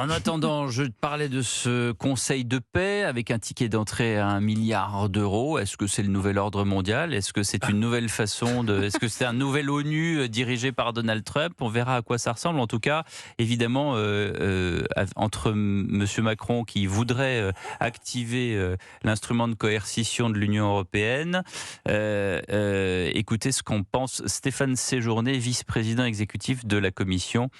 En attendant, je parlais de ce conseil de paix avec un ticket d'entrée à 1 milliard d'euros. Est-ce que c'est le nouvel ordre mondial? Est-ce que c'est une nouvelle façon de... Est-ce que c'est un nouvel ONU dirigé par Donald Trump? On verra à quoi ça ressemble. En tout cas, évidemment, entre M. Macron qui voudrait activer l'instrument de coercition de l'Union européenne, écoutez ce qu'en pense Stéphane Séjourné, vice-président exécutif de la Commission.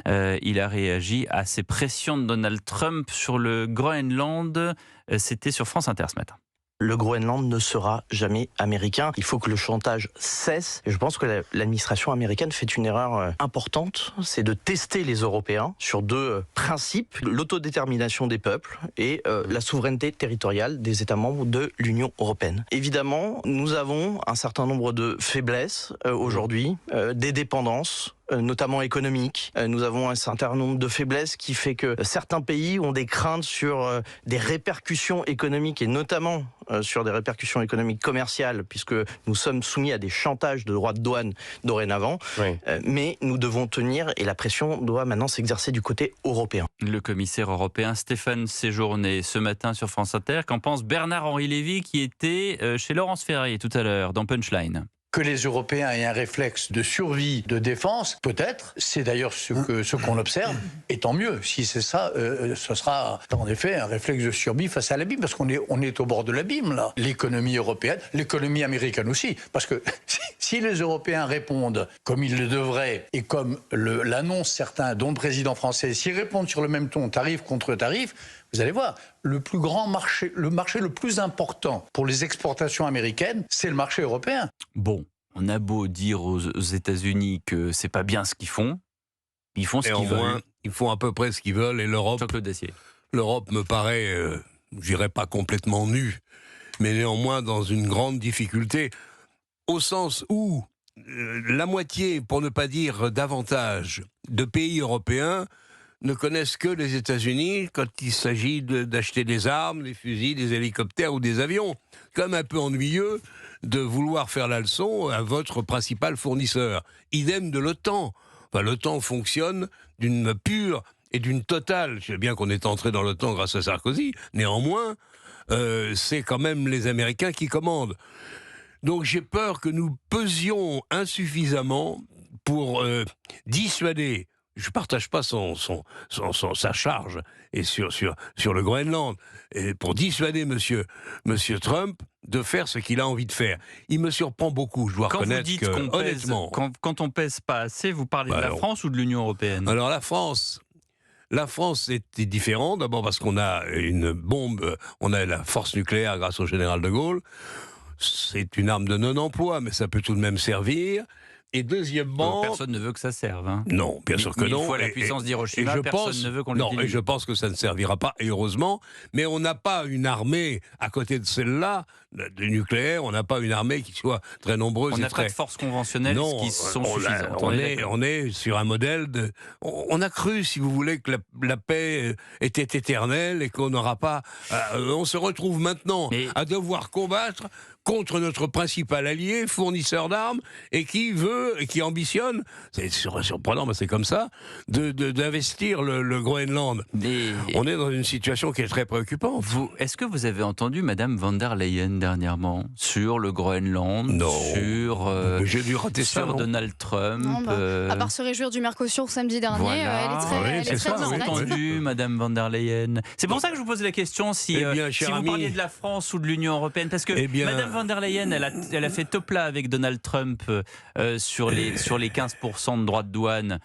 Il a réagi à ces pression de Donald Trump sur le Groenland. C'était sur France Inter ce matin. Le Groenland ne sera jamais américain. Il faut que le chantage cesse. Et je pense que l'administration américaine fait une erreur importante, c'est de tester les Européens sur deux principes, l'autodétermination des peuples et la souveraineté territoriale des États membres de l'Union européenne. Évidemment, nous avons un certain nombre de faiblesses aujourd'hui, des dépendances, notamment économiques. Nous avons un certain nombre de faiblesses qui fait que certains pays ont des craintes sur des répercussions économiques et notamment sur des répercussions économiques commerciales puisque nous sommes soumis à des chantages de droits de douane dorénavant. Oui. Mais nous devons tenir et la pression doit maintenant s'exercer du côté européen. Le commissaire européen Stéphane Séjourné ce matin sur France Inter. Qu'en pense Bernard-Henri Lévy qui était chez Laurence Ferrari tout à l'heure dans Punchline? Que les Européens aient un réflexe de survie, de défense, peut-être, c'est d'ailleurs ce qu'on observe, et tant mieux. Si c'est ça, ce sera en effet un réflexe de survie face à l'abîme, parce qu'on est au bord de l'abîme, là. L'économie européenne, l'économie américaine aussi, parce que si les Européens répondent comme ils le devraient, et comme l'annoncent certains, dont le président français, s'ils répondent sur le même ton, tarif contre tarif, vous allez voir, le marché le plus important pour les exportations américaines, c'est le marché européen. Bon, on a beau dire aux États-Unis que c'est pas bien ce qu'ils font, ils font ce qu'ils veulent. Ils font à peu près ce qu'ils veulent et l'Europe me paraît, je dirais pas complètement nue, mais néanmoins dans une grande difficulté, au sens où la moitié, pour ne pas dire davantage, de pays européens ne connaissent que les États-Unis quand il s'agit d'acheter des armes, des fusils, des hélicoptères ou des avions. Comme un peu ennuyeux de vouloir faire la leçon à votre principal fournisseur. Idem de l'OTAN. Enfin, l'OTAN fonctionne d'une pure et d'une totale. Je sais bien qu'on est entré dans l'OTAN grâce à Sarkozy. Néanmoins, c'est quand même les Américains qui commandent. Donc j'ai peur que nous pesions insuffisamment pour dissuader. Je ne partage pas sa charge et sur le Groenland. Et pour dissuader monsieur Trump de faire ce qu'il a envie de faire. Il me surprend beaucoup, je dois reconnaître que, honnêtement... Quand on pèse pas assez, vous parlez de la France ou de l'Union européenne? Alors la France était différente, d'abord parce qu'on a une bombe, on a la force nucléaire grâce au général de Gaulle. C'est une arme de non-emploi, mais ça peut tout de même servir. Et deuxièmement... Personne ne veut que ça serve. Hein. Non, bien sûr que non. Une fois la puissance d'Hiroshima, personne ne veut qu'on l'utilise. Non, et je pense que ça ne servira pas, et heureusement. Mais on n'a pas une armée à côté de celle-là, du nucléaire, on n'a pas une armée qui soit très nombreuse. On n'a pas de forces conventionnelles qui sont suffisantes. On est sur un modèle de... On a cru, si vous voulez, que la paix était éternelle et qu'on n'aura pas... on se retrouve maintenant à devoir combattre contre notre principal allié, fournisseur d'armes, et qui ambitionne, c'est surprenant, mais c'est comme ça, d'investir le Groenland. On est dans une situation qui est très préoccupante. Est-ce que vous avez entendu Madame von der Leyen dernièrement sur le Groenland? Non. J'ai dû rater sur Donald Trump. Non, à part se réjouir du Mercosur samedi dernier, elle est très bien. Entendu Madame von der Leyen. C'est pour ça que je vous pose la question si vous parliez de la France ou de l'Union européenne, parce que Madame von der Leyen, elle a fait top là avec Donald Trump sur les 15% de droits de douane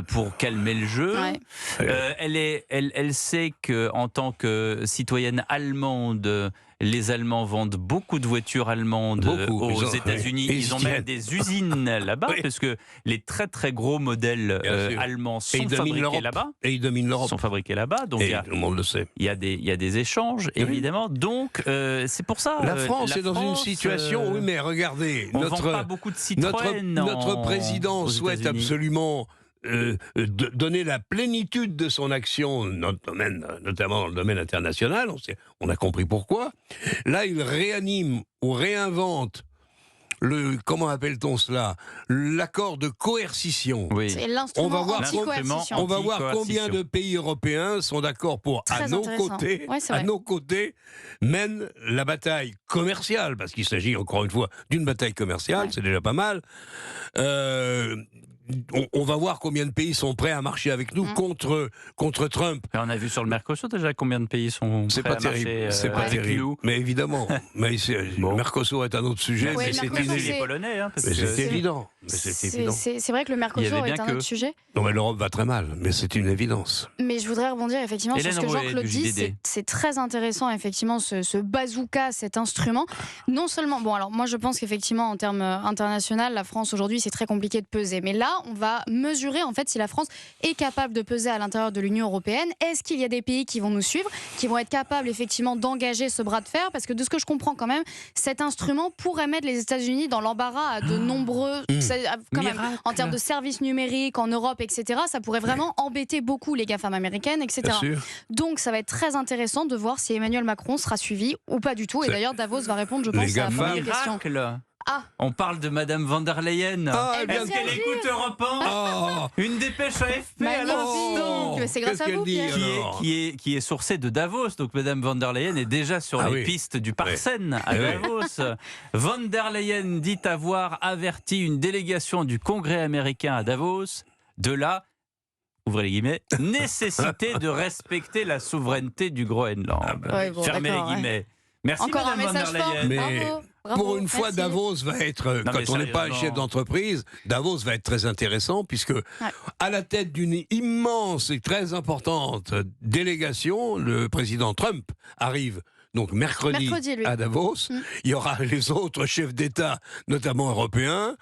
pour calmer le jeu. Ouais. Elle sait qu'en tant que citoyenne allemande, les Allemands vendent beaucoup de voitures allemandes aux États-Unis. Ils ont même des usines là-bas, parce que les très très gros modèles allemands sont fabriqués là-bas. Et ils dominent l'Europe. Sont fabriqués là-bas. Donc tout le monde le sait. Il y a des échanges, évidemment. Donc c'est pour ça. La France est dans une situation. Oui, mais regardez, on vend pas beaucoup de Citroën. Notre président souhaite absolument donner la plénitude de son action, notamment dans le domaine international, on a compris pourquoi. Là, il réanime ou réinvente comment appelle-t-on cela, l'accord de coercition. Oui. C'est l'instrument anti-coercition. On va voir combien de pays européens sont d'accord pour, à nos côtés, mènent la bataille commerciale, parce qu'il s'agit encore une fois d'une bataille commerciale, c'est déjà pas mal. On va voir combien de pays sont prêts à marcher avec nous contre Trump. Et on a vu sur le Mercosur déjà combien de pays sont prêts à marcher. C'est pas terrible. Mais évidemment, le Mercosur est un autre sujet. Oui, c'est les Polonais. C'est évident. C'est vrai que le Mercosur est un autre sujet. Non, mais l'Europe va très mal, mais c'est une évidence. Mais je voudrais rebondir effectivement sur ce que Jean-Claude dit. C'est très intéressant effectivement ce bazooka, cet instrument. Non seulement, bon alors moi je pense qu'effectivement en termes international, la France aujourd'hui c'est très compliqué de peser. Mais là on va mesurer en fait si la France est capable de peser à l'intérieur de l'Union européenne. Est-ce qu'il y a des pays qui vont nous suivre, qui vont être capables effectivement d'engager ce bras de fer? Parce que de ce que je comprends quand même, cet instrument pourrait mettre les États-Unis dans l'embarras à de nombreux, quand même, en termes de services numériques en Europe, etc. Ça pourrait vraiment embêter beaucoup les GAFAM américaines, etc. Donc ça va être très intéressant de voir si Emmanuel Macron sera suivi ou pas du tout. Et d'ailleurs Davos va répondre, je pense, à la question. On parle de Madame von der Leyen. Est-ce qu'elle écoute Europe 1 Une dépêche AFP à l'instant. C'est grâce à vous, Pierre. Qui est sourcée de Davos. Donc Madame von der Leyen est déjà sur les pistes du Parsène à Davos. Von der Leyen dit avoir averti une délégation du Congrès américain à Davos de la, ouvrez les guillemets, nécessité de respecter la souveraineté du Groenland. Fermez les guillemets. Merci encore Madame un message von der Leyen. Mais pour une fois, Davos va être, quand on n'est pas un chef d'entreprise, Davos va être très intéressant, puisque à la tête d'une immense et très importante délégation, le président Trump arrive donc mercredi à Davos. Il y aura les autres chefs d'État, notamment européens.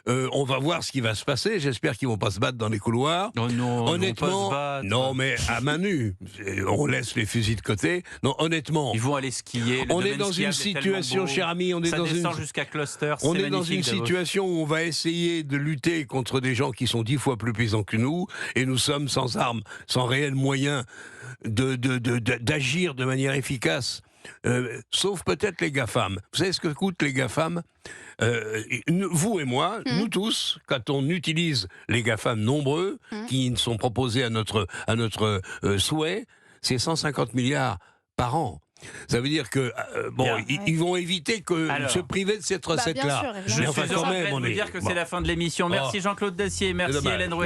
On va voir ce qui va se passer. J'espère qu'ils vont pas se battre dans les couloirs. Honnêtement, non, mais à main nue. On laisse les fusils de côté. Non, honnêtement. Ils vont aller skier. On est dans une situation, cher ami, on est dans une situation où on va essayer de lutter contre des gens qui sont 10 fois plus puissants que nous, et nous sommes sans armes, sans réels moyens d'agir de manière efficace. Sauf peut-être les GAFAM. Vous savez ce que coûtent les GAFAM? Vous et moi, nous tous, quand on utilise les GAFAM nombreux, qui sont proposés à notre souhait, c'est 150 milliards par an. Ça veut dire que ils vont éviter que se priver de cette recette-là. Je suis quand même, de vous dire que c'est la fin de l'émission. Merci Jean-Claude Dacier, merci Hélène Rouet.